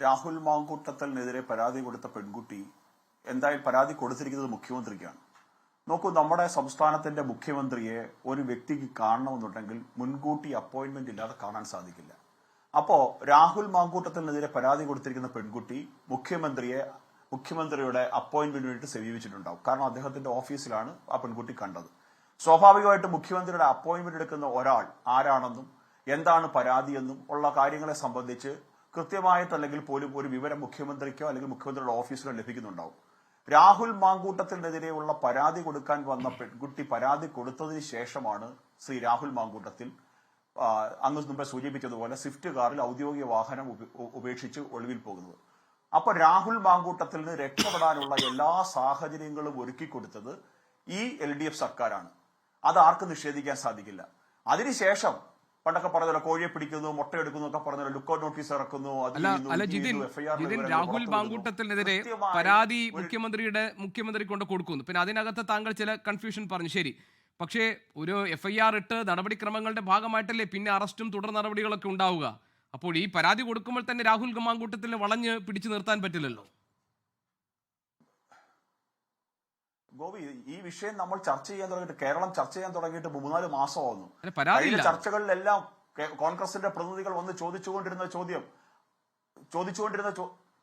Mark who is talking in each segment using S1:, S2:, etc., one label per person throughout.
S1: രാഹുൽ മാങ്കൂട്ടത്തലിനെതിരെ പരാതി കൊടുത്ത പെൺകുട്ടി എന്തായാലും പരാതി കൊടുത്തിരിക്കുന്നത് മുഖ്യമന്ത്രിക്കാണ്. നോക്കൂ, നമ്മുടെ സംസ്ഥാനത്തിന്റെ മുഖ്യമന്ത്രിയെ ഒരു വ്യക്തിക്ക് കാണണമെന്നുണ്ടെങ്കിൽ മുൻകൂട്ടി അപ്പോയിന്റ്മെന്റ് ഇല്ലാതെ കാണാൻ സാധിക്കില്ല. അപ്പോ രാഹുൽ മാങ്കൂട്ടത്തലിനെതിരെ പരാതി കൊടുത്തിരിക്കുന്ന പെൺകുട്ടി മുഖ്യമന്ത്രിയുടെ അപ്പോയിന്റ്മെന്റ് വേണ്ടിയിട്ട് സമീപിച്ചിട്ടുണ്ടാവും. കാരണം അദ്ദേഹത്തിന്റെ ഓഫീസിലാണ് ആ പെൺകുട്ടി കണ്ടത്. സ്വാഭാവികമായിട്ടും മുഖ്യമന്ത്രിയുടെ അപ്പോയിന്റ്മെന്റ് എടുക്കുന്ന ഒരാൾ ആരാണെന്നും എന്താണ് പരാതിയെന്നും ഉള്ള കാര്യങ്ങളെ സംബന്ധിച്ച് കൃത്യമായിട്ടല്ലെങ്കിൽ പോലും ഒരു വിവരം മുഖ്യമന്ത്രിക്കോ അല്ലെങ്കിൽ മുഖ്യമന്ത്രിയുടെ ഓഫീസിലോ ലഭിക്കുന്നുണ്ടാവും. രാഹുൽ മാങ്കൂട്ടത്തിനെതിരെയുള്ള പരാതി കൊടുക്കാൻ വന്ന പെൺകുട്ടി പരാതി കൊടുത്തതിന് ശേഷമാണ് ശ്രീ രാഹുൽ മാങ്കൂട്ടത്തിൽ അങ്ങ് മുമ്പേ സൂചിപ്പിച്ചതുപോലെ സ്വിഫ്റ്റ് കാറിൽ ഔദ്യോഗിക വാഹനം ഉപേക്ഷിച്ച് ഒളിവിൽ പോകുന്നത്. അപ്പൊ രാഹുൽ മാങ്കൂട്ടത്തിന് രക്ഷപ്പെടാനുള്ള എല്ലാ സാഹചര്യങ്ങളും ഒരുക്കിക്കൊടുത്തത് ഈ LDF സർക്കാരാണ്. അത് ആർക്കും നിഷേധിക്കാൻ സാധിക്കില്ല. അതിനുശേഷം പണ്ടൊക്കെ പറഞ്ഞല്ലോ, കോഴിയെ പിടിക്കുന്നു, മുട്ടയെടുക്കുന്നു ഒക്കെ പറഞ്ഞല്ലോ, ലുക്കൌട്ട് നോട്ടീസ് ഇറക്കുന്നു.
S2: രാഹുൽ മാങ്കൂട്ടത്തിനെതിരെ പരാതി മുഖ്യമന്ത്രി കൊണ്ട് കൊടുക്കുന്നു. പിന്നെ അതിനകത്ത് താങ്കൾ ചില കൺഫ്യൂഷൻ പറഞ്ഞു, ശരി. പക്ഷേ ഒരു FIR ഇട്ട് നടപടിക്രമങ്ങളുടെ ഭാഗമായിട്ടല്ലേ പിന്നെ അറസ്റ്റും തുടർ നടപടികളൊക്കെ ഉണ്ടാവുക. അപ്പോൾ ഈ പരാതി കൊടുക്കുമ്പോൾ തന്നെ രാഹുൽ മാങ്കൂട്ടത്തിനെ വളഞ്ഞ് പിടിച്ചു നിർത്താൻ പറ്റില്ലല്ലോ.
S1: ഗോപി, ഈ വിഷയം നമ്മൾ ചർച്ച ചെയ്യാൻ തുടങ്ങിയിട്ട്, കേരളം ചർച്ച ചെയ്യാൻ തുടങ്ങിയിട്ട് 3-4 മാസമാവുന്നു. ചർച്ചകളിലെല്ലാം കോൺഗ്രസിന്റെ പ്രതിനിധികൾ വന്ന് ചോദിച്ചുകൊണ്ടിരുന്ന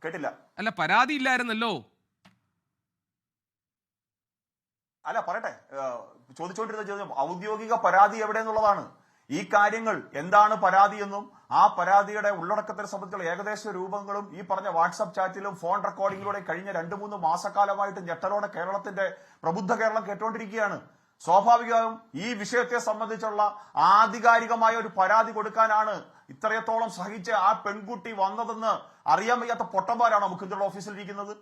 S1: കേട്ടില്ല.
S2: അല്ല, പരാതി ഇല്ലായിരുന്നല്ലോ.
S1: അല്ല, പറയട്ടെ, ചോദിച്ചുകൊണ്ടിരുന്ന ചോദ്യം ഔദ്യോഗിക പരാതി എവിടെയെന്നുള്ളതാണ്. ഈ കാര്യങ്ങൾ എന്താണ് പരാതിയെന്നും ആ പരാതിയുടെ ഉള്ളടക്കത്തെ സംബന്ധിച്ചുള്ള ഏകദേശ രൂപങ്ങളും ഈ പറഞ്ഞ വാട്സ്ആപ്പ് ചാറ്റിലും ഫോൺ റെക്കോർഡിങ്ങിലൂടെ കഴിഞ്ഞ 2-3 മാസക്കാലമായിട്ട് ഞെട്ടലോടെ കേരളത്തിന്റെ പ്രബുദ്ധ കേരളം കേട്ടുകൊണ്ടിരിക്കുകയാണ്. സ്വാഭാവികമായും ഈ വിഷയത്തെ സംബന്ധിച്ചുള്ള ആധികാരികമായ ഒരു പരാതി കൊടുക്കാനാണ് ഇത്രയത്തോളം സഹിച്ച് ആ പെൺകുട്ടി വന്നതെന്ന് അറിയാൻ വയ്യാത്ത പൊട്ടന്മാരാണോ മുഖ്യമന്ത്രിയുടെ ഓഫീസിൽ ഇരിക്കുന്നത്?